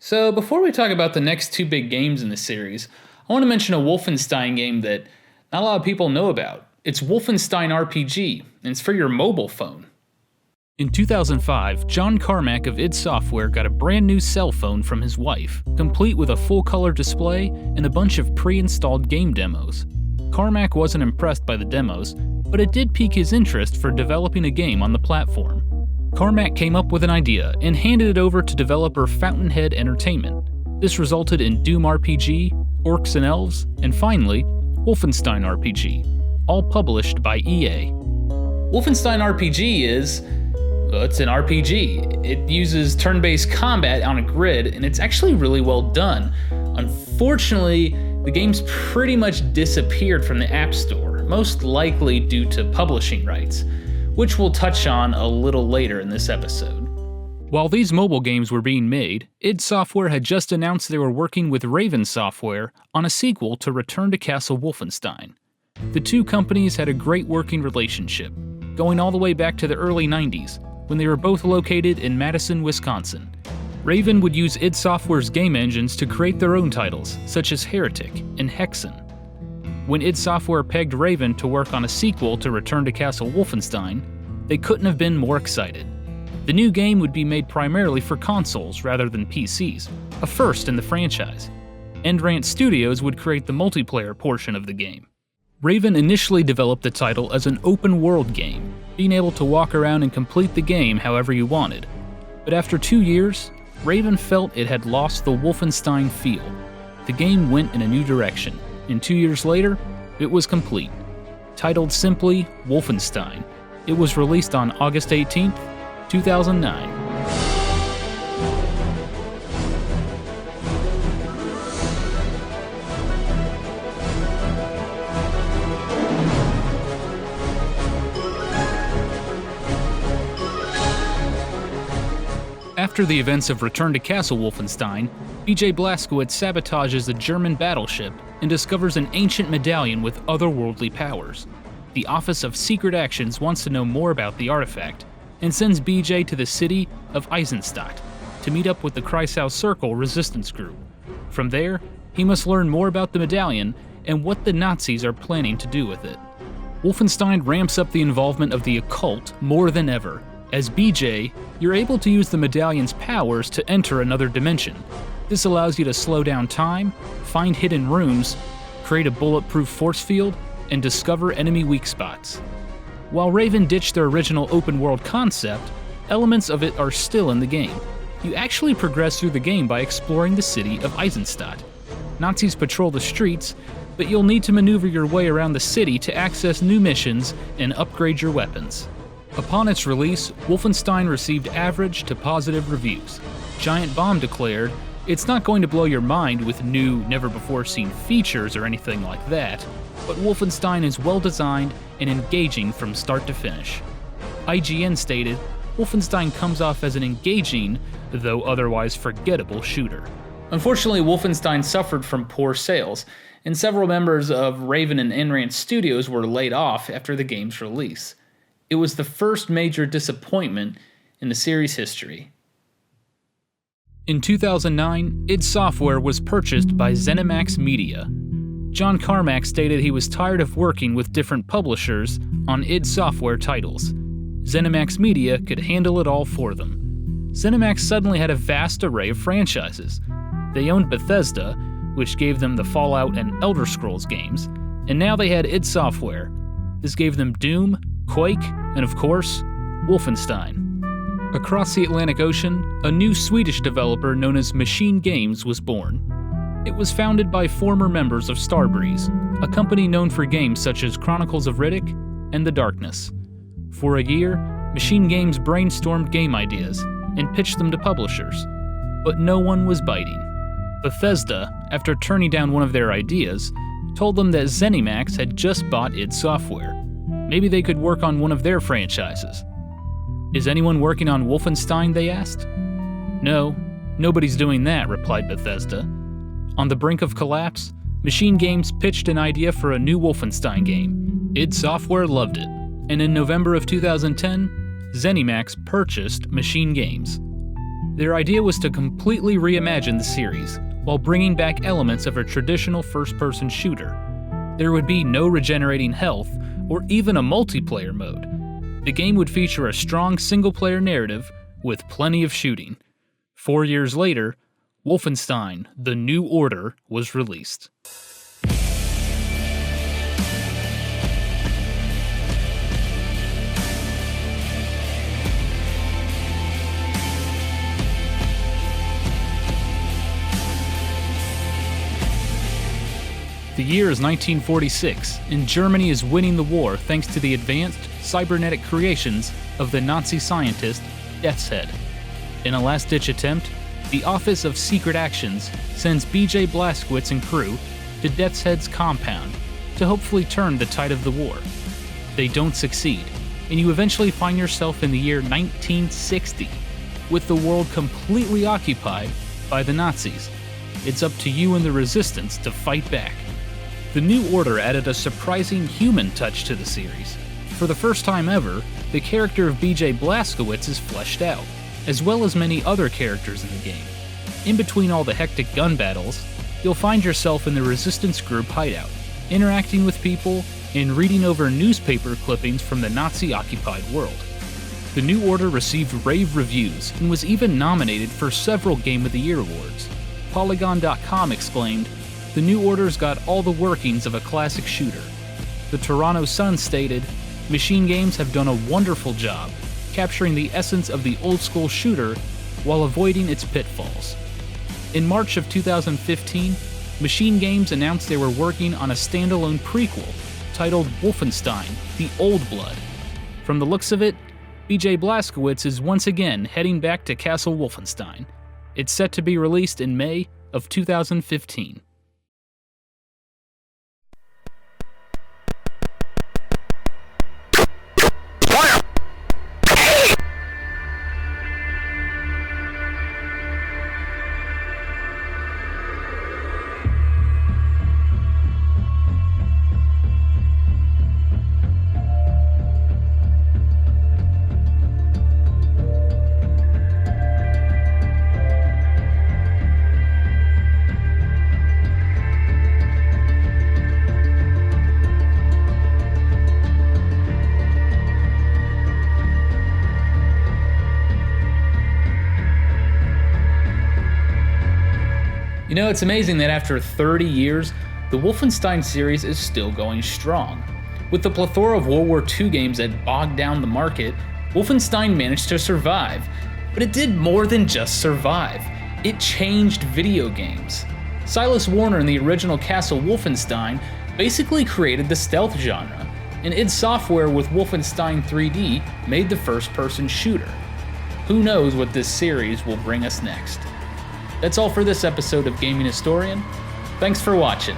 So, before we talk about the next two big games in the series, I want to mention a Wolfenstein game that not a lot of people know about. It's Wolfenstein RPG, and it's for your mobile phone. In 2005, John Carmack of id Software got a brand new cell phone from his wife, complete with a full-color display and a bunch of pre-installed game demos. Carmack wasn't impressed by the demos, but it did pique his interest for developing a game on the platform. Carmack came up with an idea and handed it over to developer Fountainhead Entertainment. This resulted in Doom RPG, Orcs and Elves, and finally, Wolfenstein RPG, all published by EA. Wolfenstein RPG it's an RPG. It uses turn-based combat on a grid, and it's actually really well done. Unfortunately, the game's pretty much disappeared from the App Store, most likely due to publishing rights, which we'll touch on a little later in this episode. While these mobile games were being made, id Software had just announced they were working with Raven Software on a sequel to Return to Castle Wolfenstein. The two companies had a great working relationship, going all the way back to the early 90s, when they were both located in Madison, Wisconsin. Raven would use id Software's game engines to create their own titles, such as Heretic and Hexen. When id Software pegged Raven to work on a sequel to Return to Castle Wolfenstein, they couldn't have been more excited. The new game would be made primarily for consoles rather than PCs, a first in the franchise. Endrant Studios would create the multiplayer portion of the game. Raven initially developed the title as an open-world game, being able to walk around and complete the game however you wanted. But after 2 years, Raven felt it had lost the Wolfenstein feel. The game went in a new direction, and 2 years later, it was complete. Titled simply Wolfenstein, it was released on August 18th, 2009. After the events of Return to Castle Wolfenstein, BJ Blazkowicz sabotages a German battleship and discovers an ancient medallion with otherworldly powers. The Office of Secret Actions wants to know more about the artifact and sends BJ to the city of Eisenstadt to meet up with the Kreisau Circle resistance group. From there, he must learn more about the medallion and what the Nazis are planning to do with it. Wolfenstein ramps up the involvement of the occult more than ever. As BJ, you're able to use the medallion's powers to enter another dimension. This allows you to slow down time, find hidden rooms, create a bulletproof force field, and discover enemy weak spots. While Raven ditched their original open-world concept, elements of it are still in the game. You actually progress through the game by exploring the city of Eisenstadt. Nazis patrol the streets, but you'll need to maneuver your way around the city to access new missions and upgrade your weapons. Upon its release, Wolfenstein received average to positive reviews. Giant Bomb declared, "It's not going to blow your mind with new, never-before-seen features or anything like that, but Wolfenstein is well-designed and engaging from start to finish." IGN stated, "Wolfenstein comes off as an engaging, though otherwise forgettable shooter." Unfortunately, Wolfenstein suffered from poor sales, and several members of Raven and Endrant Studios were laid off after the game's release. It was the first major disappointment in the series' history. In 2009, id Software was purchased by ZeniMax Media. John Carmack stated he was tired of working with different publishers on id Software titles. ZeniMax Media could handle it all for them. ZeniMax suddenly had a vast array of franchises. They owned Bethesda, which gave them the Fallout and Elder Scrolls games, and now they had id Software. This gave them Doom, Quake, and of course, Wolfenstein. Across the Atlantic Ocean, a new Swedish developer known as Machine Games was born. It was founded by former members of Starbreeze, a company known for games such as Chronicles of Riddick and The Darkness. For a year, Machine Games brainstormed game ideas and pitched them to publishers, but no one was biting. Bethesda, after turning down one of their ideas, told them that ZeniMax had just bought id Software. Maybe they could work on one of their franchises. "Is anyone working on Wolfenstein?" they asked. "No, nobody's doing that," replied Bethesda. On the brink of collapse, Machine Games pitched an idea for a new Wolfenstein game. id Software loved it, and in November of 2010, ZeniMax purchased Machine Games. Their idea was to completely reimagine the series, while bringing back elements of a traditional first-person shooter. There would be no regenerating health, or even a multiplayer mode. The game would feature a strong single-player narrative with plenty of shooting. 4 years later, Wolfenstein: The New Order was released. The year is 1946, and Germany is winning the war thanks to the advanced cybernetic creations of the Nazi scientist Death's Head. In a last-ditch attempt, the Office of Secret Actions sends B.J. Blazkowicz and crew to Death's Head's compound to hopefully turn the tide of the war. They don't succeed, and you eventually find yourself in the year 1960, with the world completely occupied by the Nazis. It's up to you and the Resistance to fight back. The New Order added a surprising human touch to the series. For the first time ever, the character of B.J. Blazkowicz is fleshed out, as well as many other characters in the game. In between all the hectic gun battles, you'll find yourself in the Resistance group hideout, interacting with people and reading over newspaper clippings from the Nazi-occupied world. The New Order received rave reviews and was even nominated for several Game of the Year awards. Polygon.com exclaimed, "The New Order's got all the workings of a classic shooter." The Toronto Sun stated, "Machine Games have done a wonderful job capturing the essence of the old-school shooter while avoiding its pitfalls." In March of 2015, Machine Games announced they were working on a standalone prequel titled Wolfenstein: The Old Blood. From the looks of it, B.J. Blazkowicz is once again heading back to Castle Wolfenstein. It's set to be released in May of 2015. You know, it's amazing that after 30 years, the Wolfenstein series is still going strong. With the plethora of World War II games that bogged down the market, Wolfenstein managed to survive. But it did more than just survive. It changed video games. Silas Warner in the original Castle Wolfenstein basically created the stealth genre, and id Software with Wolfenstein 3D made the first-person shooter. Who knows what this series will bring us next? That's all for this episode of Gaming Historian. Thanks for watching.